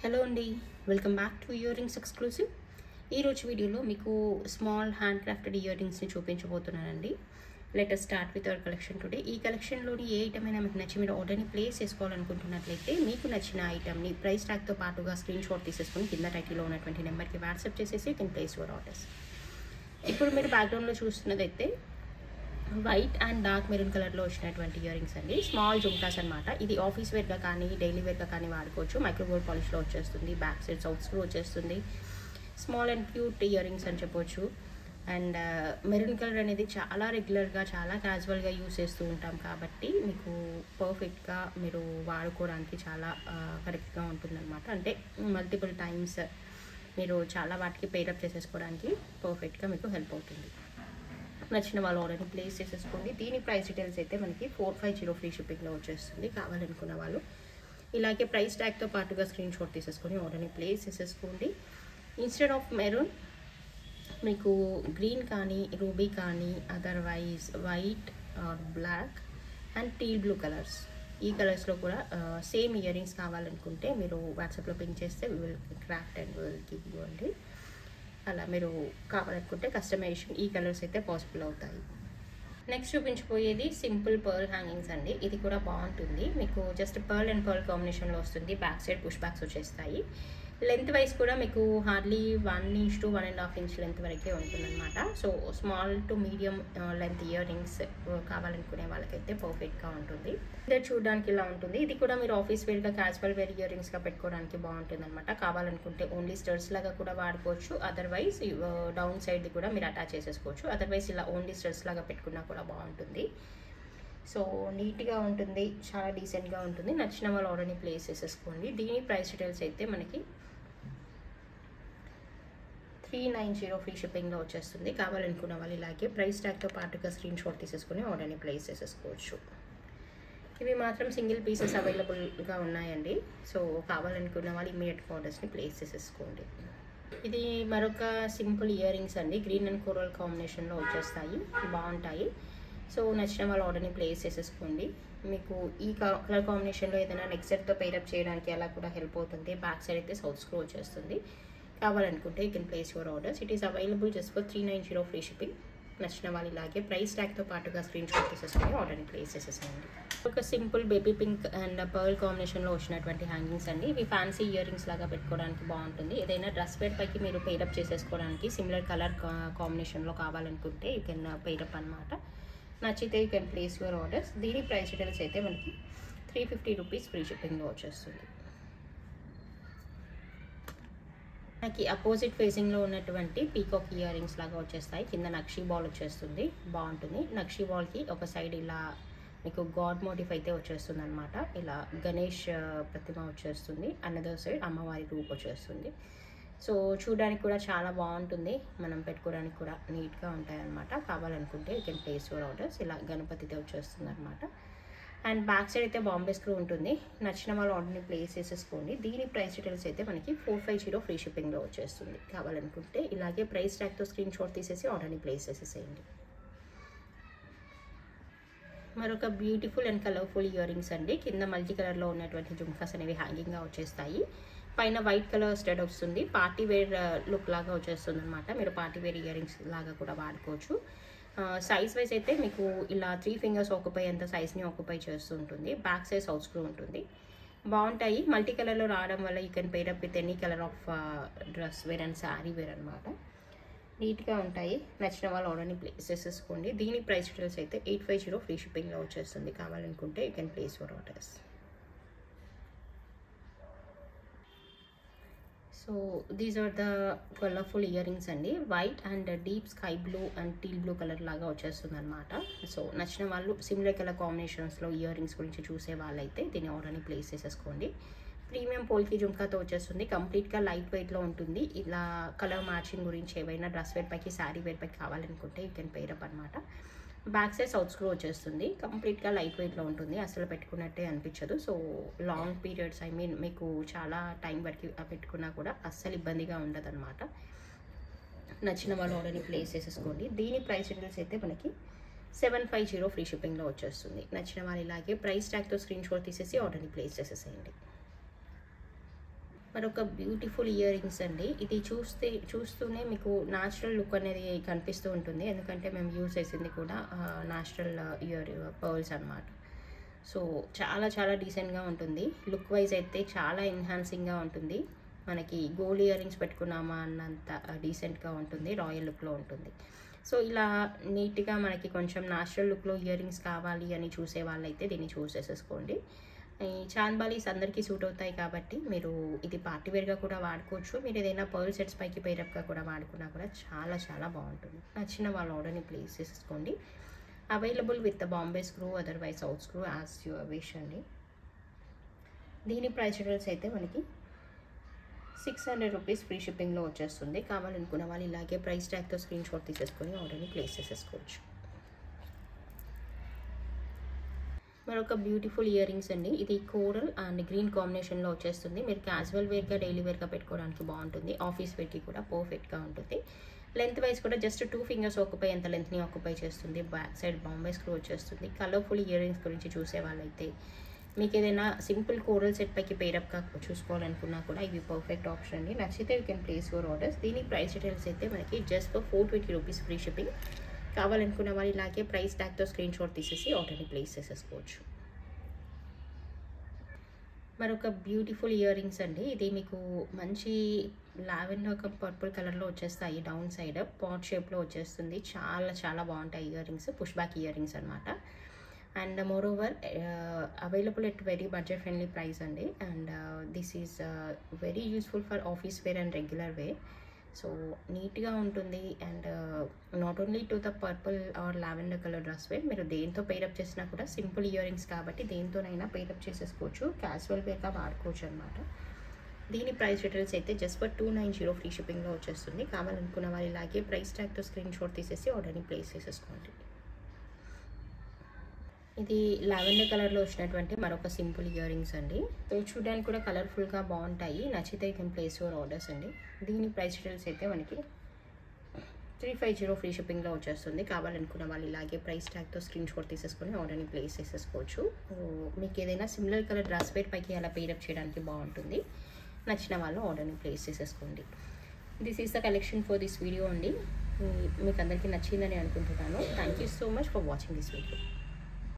Hello అండి, welcome back to earrings exclusive. ఈరోజు వీడియోలో మీకు స్మాల్ హ్యాండ్ క్రాఫ్టెడ్ ఇయర్ రింగ్స్ని చూపించబోతున్నానండి. లెట్ us start with our collection today. ఈ కలెక్షన్లోని ఏ ఐటమ్ అయినా మీకు నచ్చి మీరు ఆర్డర్ని ప్లేస్ చేసుకోవాలనుకుంటున్నట్లయితే మీకు నచ్చిన ఐటమ్ని ప్రైస్ ట్యాగ్తో పాటుగా స్క్రీన్ షాట్ తీసేసుకొని కింద టైటిల్లో ఉన్నటువంటి నెంబర్కి వాట్సాప్ చేసేసి కెన్ ప్లేస్ యువర్ ఆర్డర్స్. ఇప్పుడు మీరు బ్యాక్గ్రౌండ్లో చూస్తున్నదైతే వైట్ అండ్ డార్క్ మెరూన్ కలర్లో వచ్చినటువంటి ఇయర్ రింగ్స్ అండి. స్మాల్ జుమ్కాస్ అనమాట. ఇది ఆఫీస్ వేర్గా కానీ డైలీ వేర్గా కానీ వాడుకోవచ్చు. మైక్రోగోల్డ్ పాలిష్లో వచ్చేస్తుంది. బ్యాక్ సైడ్ సౌత్ స్క్రూ వచ్చేస్తుంది. Small and cute ear rings అని చెప్పొచ్చు. అండ్ మెరూన్ కలర్ అనేది చాలా రెగ్యులర్గా చాలా క్యాజువల్గా యూస్ చేస్తూ ఉంటాం కాబట్టి మీకు పర్ఫెక్ట్గా మీరు వాడుకోవడానికి చాలా కరెక్ట్గా ఉంటుందన్నమాట. అంటే మల్టిపుల్ టైమ్స్ మీరు చాలా వాటికి పేరప్ చేసేసుకోవడానికి పర్ఫెక్ట్గా మీకు హెల్ప్ అవుతుంది. నచ్చిన వాళ్ళు ఆర్డర్ని ప్లేస్ చేసేసుకోండి. దీని ప్రైస్ డీటెయిల్స్ అయితే మనకి 450 ఫ్రీ షిప్పింగ్లో వచ్చేస్తుంది. కావాలనుకున్న వాళ్ళు ఇలాగే ప్రైస్ ట్యాగ్తో పాటుగా స్క్రీన్ షాట్ తీసేసుకొని ఆర్డర్ని ప్లేస్ చేసేసుకోండి. ఇన్స్టెడ్ ఆఫ్ మెరూన్ మీకు గ్రీన్ కానీ రూబీ కానీ otherwise white or black and teal blue colours, ఈ కలర్స్లో కూడా సేమ్ ఇయర్ రింగ్స్ కావాలనుకుంటే మీరు వాట్సాప్లో పింక్ చేస్తే will craft and will give you అండి. అలా మీరు కావాలనుకుంటే కస్టమైజేషన్ ఈ కలర్స్ అయితే పాసిబుల్ అవుతాయి. నెక్స్ట్ చూపించబోయేది సింపుల్ పర్ల్ హ్యాంగింగ్స్ అండి. ఇది కూడా బాగుంటుంది. మీకు జస్ట్ పర్ల్ అండ్ పర్ల్ కాంబినేషన్లో వస్తుంది. బ్యాక్ సైడ్ పుష్ బ్యాక్స్ వచ్చేస్తాయి. లెంత్ వైజ్ కూడా మీకు hardly 1 inch to 1.5 inch length వరకే ఉంటుందన్నమాట. So small to medium length ear rings కావాలనుకునే వాళ్ళకైతే పర్ఫెక్ట్గా ఉంటుంది. ఇది చూడడానికి ఇలా ఉంటుంది. ఇది కూడా మీరు ఆఫీస్ వేర్గా క్యాజువల్ వేర్ ఇయర్ రింగ్స్గా పెట్టుకోవడానికి బాగుంటుంది అనమాట. కావాలనుకుంటే ఓన్లీ స్టడ్స్ లాగా కూడా వాడుకోవచ్చు. అదర్వైజ్ డౌన్ సైడ్ది కూడా మీరు అటాచ్ చేసేసుకోవచ్చు. అదర్వైజ్ ఇలా ఓన్లీ స్టడ్స్ లాగా పెట్టుకున్నా కూడా బాగుంటుంది. సో నీట్గా ఉంటుంది, చాలా డీసెంట్గా ఉంటుంది. నచ్చిన వాళ్ళు ఆర్డర్ని ప్లేస్ చేసేసుకోండి. దీని ప్రైస్ డీటెయిల్స్ అయితే మనకి 390 ఫ్రీ షిప్పింగ్లో వచ్చేస్తుంది. కావాలనుకున్న వాళ్ళు ఇలాగే ప్రైస్ ట్యాగ్తో పాటుగా స్క్రీన్ షాట్ తీసేసుకొని ఆర్డర్ని ప్లేస్ చేసేసుకోవచ్చు. ఇవి మాత్రం సింగిల్ పీసెస్ అవైలబుల్గా ఉన్నాయండి. సో కావాలనుకున్న వాళ్ళు ఇమీడియట్గా ఆర్డర్స్ని ప్లేస్ చేసేసుకోండి. ఇది మరొక సింపుల్ ఇయర్ రింగ్స్ అండి. గ్రీన్ అండ్ కోరల్ కాంబినేషన్లో వచ్చేస్తాయి, బాగుంటాయి. సో నచ్చిన వాళ్ళు ఆర్డర్ని ప్లేస్ చేసేసుకోండి. మీకు ఈ కలర్ కాంబినేషన్లో ఏదైనా నెక్ సెట్తో పేరప్ చేయడానికి అలా కూడా హెల్ప్ అవుతుంది. బ్యాక్ సైడ్ అయితే సౌత్ స్క్రూ వచ్చేస్తుంది. కావాలనుకుంటే you can place your orders. It is available just for 390 free shipping. నచ్చిన వాళ్ళు ఇలాగే ప్రైస్ ట్యాగ్తో పాటుగా స్క్రీన్ షాట్ తీసేసుకొని ఆర్డర్ని ప్లేస్ చేసేసేయండి. ఒక simple baby pink and pearl కాంబినేషన్లో వచ్చినటువంటి హ్యాంగింగ్స్ అండి. ఇవి ఫ్యాన్సీ ఇయర్ రింగ్స్ లాగా పెట్టుకోవడానికి బాగుంటుంది. ఏదైనా డ్రెస్ వేర్ పైకి మీరు పేరప్ చేసేసుకోవడానికి సిమిలర్ కలర్ కాంబినేషన్లో కావాలనుకుంటే యూ కెన్ పేరప్ అనమాట. నచ్చితే you can place your orders. దీని ప్రైస్ డీటెయిల్స్ అయితే మనకి 350 రూపీస్ ఫ్రీ షిప్పింగ్లో వచ్చేస్తుంది. మనకి అపోజిట్ ఫేసింగ్లో ఉన్నటువంటి పీకాక్ ఇయర్ రింగ్స్ లాగా వచ్చేస్తాయి. కింద నక్షీ బాల్ వచ్చేస్తుంది, బాగుంటుంది. నక్షీ బాల్కి ఒక సైడ్ ఇలా మీకు గాడ్ మోటిఫ్ అయితే వచ్చేస్తుంది అనమాట. ఇలా గణేష్ ప్రతిమ వచ్చేస్తుంది. అనదర్ సైడ్ అమ్మవారి రూప్ వచ్చేస్తుంది. సో చూడడానికి కూడా చాలా బాగుంటుంది. మనం పెట్టుకోవడానికి కూడా నీట్గా ఉంటాయి అనమాట. కావాలనుకుంటే you can place your orders. ఇలా గణపతితో వచ్చేస్తుంది అనమాట. అండ్ బ్యాక్ సైడ్ అయితే బాంబే స్క్రూ ఉంటుంది. నచ్చిన వాళ్ళు ఆర్డర్ని ప్లేస్ చేసేసుకోండి. దీని ప్రైస్ డీటెయిల్స్ అయితే మనకి 450 ఫ్రీ షిప్పింగ్లో వచ్చేస్తుంది. కావాలనుకుంటే ఇలాగే ప్రైస్ ట్యాగ్తో స్క్రీన్ షాట్ తీసేసి ఆర్డర్ని ప్లేస్ చేసేసేయండి. మరొక beautiful and colourful earrings అండి. కింద మల్టీ కలర్లో ఉన్నటువంటి జుమ్కాస్ అనేవి హ్యాంగింగ్గా వచ్చేస్తాయి. పైన వైట్ కలర్ స్టడ్ వస్తుంది. పార్టీ వేర్ లుక్ లాగా వచ్చేస్తుంది అనమాట. మీరు పార్టీ వేర్ ఇయర్ రింగ్స్ లాగా కూడా వాడుకోవచ్చు. సైజ్ వైజ్ అయితే మీకు ఇలా 3 ఫింగర్స్ ఆక్యుపై అంత సైజ్ని ఆక్యుపై చేస్తూ ఉంటుంది. బ్యాక్ సైజ్ సౌత్ స్క్రూ ఉంటుంది. బాగుంటాయి. మల్టీ కలర్లో రావడం వల్ల you can pair up with any colour of dress wear and sari wear అనమాట. నీట్గా ఉంటాయి. నచ్చిన వాళ్ళు ఆర్డర్ని ప్లేస్ చేసేసుకోండి. దీని ప్రైస్ డీటెయిల్స్ అయితే 850 ఫ్రీ షిప్పింగ్లో వచ్చేస్తుంది. కావాలనుకుంటే you can place your orders. So these are the colourful earrings అండి. White and deep sky blue and teal blue colour లాగా వచ్చేస్తుంది అనమాట. సో నచ్చిన వాళ్ళు సిమిలర్ కలర్ కాంబినేషన్స్లో ఇయర్ రింగ్స్ గురించి చూసే వాళ్ళైతే దీని ఆర్డర్ని ప్లేస్ చేసేసుకోండి. ప్రీమియం పోల్కి జుమ్కాతో వచ్చేస్తుంది. కంప్లీట్గా లైట్ వెయిట్లో ఉంటుంది. ఇలా కలర్ మ్యాచింగ్ గురించి ఏవైనా డ్రెస్ వేర్ పైకి శారీ వేర్ పైకి కావాలనుకుంటే యూ కెన్ పేరప్ అనమాట. బ్యాక్ సైడ్ సౌత్ స్క్రూ వచ్చేస్తుంది. కంప్లీట్గా లైట్ వెయిట్లో ఉంటుంది. అసలు పెట్టుకున్నట్టే అనిపించదు. సో లాంగ్ పీరియడ్స్ మీకు చాలా టైం వరకు పెట్టుకున్నా కూడా అస్సలు ఇబ్బందిగా ఉండదు అనమాట. నచ్చిన వాళ్ళు ఆర్డర్ని ప్లేస్ చేసేసుకోండి. దీని ప్రైస్ డీటెయిల్స్ అయితే మనకి 750 ఫ్రీ షిప్పింగ్లో వచ్చేస్తుంది. నచ్చిన వాళ్ళు ఇలాగే ప్రైస్ ట్యాగ్తో స్క్రీన్ షాట్ తీసేసి ఆర్డర్ని ప్లేస్ చేసేసేయండి. మరొక బ్యూటిఫుల్ ఇయర్ రింగ్స్ అండి. ఇది చూస్తూనే మీకు న్యాచురల్ లుక్ అనేది కనిపిస్తూ ఉంటుంది. ఎందుకంటే మేము యూజ్ చేసింది కూడా న్యాచురల్ ఇయర్ పర్ల్స్ అనమాట. సో చాలా చాలా డీసెంట్గా ఉంటుంది. లుక్ వైజ్ అయితే చాలా ఎన్హాన్సింగ్గా ఉంటుంది. మనకి గోల్డ్ ఇయర్ రింగ్స్ పెట్టుకున్నామా అన్నంత డీసెంట్గా ఉంటుంది, రాయల్ లుక్లో ఉంటుంది. సో ఇలా నీట్గా మనకి కొంచెం న్యాచురల్ లుక్లో ఇయర్ రింగ్స్ కావాలి అని చూసే వాళ్ళైతే దీన్ని చూస్ చేసేసుకోండి. ఈ చాంద్బాలీస్ అందరికీ సూట్ అవుతాయి కాబట్టి మీరు ఇది పార్టీవేర్గా కూడా వాడుకోవచ్చు. మీరు ఏదైనా పర్ల్ సెట్స్ పైకి పేరప్గా కూడా వాడుకున్నా కూడా చాలా చాలా బాగుంటుంది. నచ్చిన వాళ్ళ ఆర్డర్ని ప్లేస్ చేసేసుకోండి. Available with Bombay screw, otherwise south screw as your wish అండి. దీని ప్రైస్ డీటెయిల్స్ అయితే మనకి 600 రూపీస్ ఫ్రీ షిప్పింగ్లో వచ్చేస్తుంది. కావాలనుకున్న వాళ్ళు ఇలాగే ప్రైస్ ట్యాగ్తో స్క్రీన్ షాట్ తీసేసుకొని ఆర్డర్ని ప్లేస్ చేసేసుకోవచ్చు. మరొక బ్యూటిఫుల్ ఇయర్ రింగ్స్ అండి. ఇది కోరల్ అండ్ గ్రీన్ కాంబినేషన్లో వచ్చేస్తుంది. మీరు క్యాజువల్ వేర్గా, డైలీ వేర్గా పెట్టుకోవడానికి బాగుంటుంది. ఆఫీస్ వేర్కి కూడా పర్ఫెక్ట్గా ఉంటుంది. లెంత్ వైజ్ కూడా జస్ట్ 2 ఫింగర్స్ ఆక్యుపై ఎంత లెంత్ని ఆక్యుపై చేస్తుంది. బ్యాక్ సైడ్ బాంబే స్క్రూ వచ్చేస్తుంది. కలర్ఫుల్ ఇయర్ రింగ్స్ గురించి చూసే వాళ్ళైతే మీకు ఏదైనా సింపుల్ కోరల్ సెట్ పైకి పేరప్గా చూసుకోవాలనుకున్నా కూడా ఇవి పర్ఫెక్ట్ ఆప్షన్ అండి. నచ్చితే you can place your orders. దీని ప్రైస్ డీటెయిల్స్ అయితే మనకి just for 420 rupees free shipping. కావాలనుకున్న వాళ్ళు ఇలాగే ప్రైస్ ట్యాగ్తో స్క్రీన్ షాట్ తీసేసి ఆర్డర్ని ప్లేస్ చేసేసుకోవచ్చు. మరొక బ్యూటిఫుల్ ఇయర్ రింగ్స్ అండి. ఇది మీకు మంచి లావెండర్ ఒక పర్పుల్ కలర్లో వచ్చేస్తాయి. డౌన్ సైడ్ పాట్ షేప్లో వచ్చేస్తుంది. చాలా చాలా బాగుంటాయి earrings. Push back earrings అనమాట. And moreover available at very budget friendly price అండి. And this is very useful for office wear and regular wear. So నీట్గా ఉంటుంది. And not only to the purple or lavender colour dress wear, మీరు దేంతో pair up చేసినా కూడా simple ear rings కాబట్టి దేంతోనైనా pair up చేసేసుకోవచ్చు. Casual వేర్గా వాడుకోవచ్చు అనమాట. దీని ప్రైస్ డీటెయిల్స్ అయితే జస్ట్ ఫర్ 290 ఫ్రీ షిప్పింగ్లో వచ్చేస్తుంది. కావాలనుకున్న వాళ్ళు ఇలాగే ప్రైస్ ట్యాగ్తో స్క్రీన్ షాట్ తీసేసి ఆర్డర్ని ప్లేస్ చేసేసుకోండి. ఇది లావెండర్ కలర్లో వచ్చినటువంటి మరొక సింపుల్ ఇయర్ రింగ్స్ అండి. సో చూడడానికి కూడా కలర్ఫుల్గా బాగుంటాయి. నచ్చితే you can place your orders అండి. దీని ప్రైస్ డీటెయిల్స్ అయితే మనకి 350 ఫ్రీ షిప్పింగ్లో వచ్చేస్తుంది. కావాలనుకున్న వాళ్ళు ఇలాగే ప్రైస్ ట్యాగ్తో స్క్రీన్ షాట్ తీసేసుకొని ఆర్డర్ని ప్లేస్ చేసేసుకోవచ్చు. మీకు ఏదైనా సిమిలర్ కలర్ డ్రెస్ వేర్ పైకి అలా పేరప్ చేయడానికి బాగుంటుంది. నచ్చిన వాళ్ళు ఆర్డర్ని ప్లేస్ చేసేసుకోండి. This is the collection for this video అండి. మీకు అందరికీ నచ్చిందని అనుకుంటున్నాను. Thank you so much for watching this video.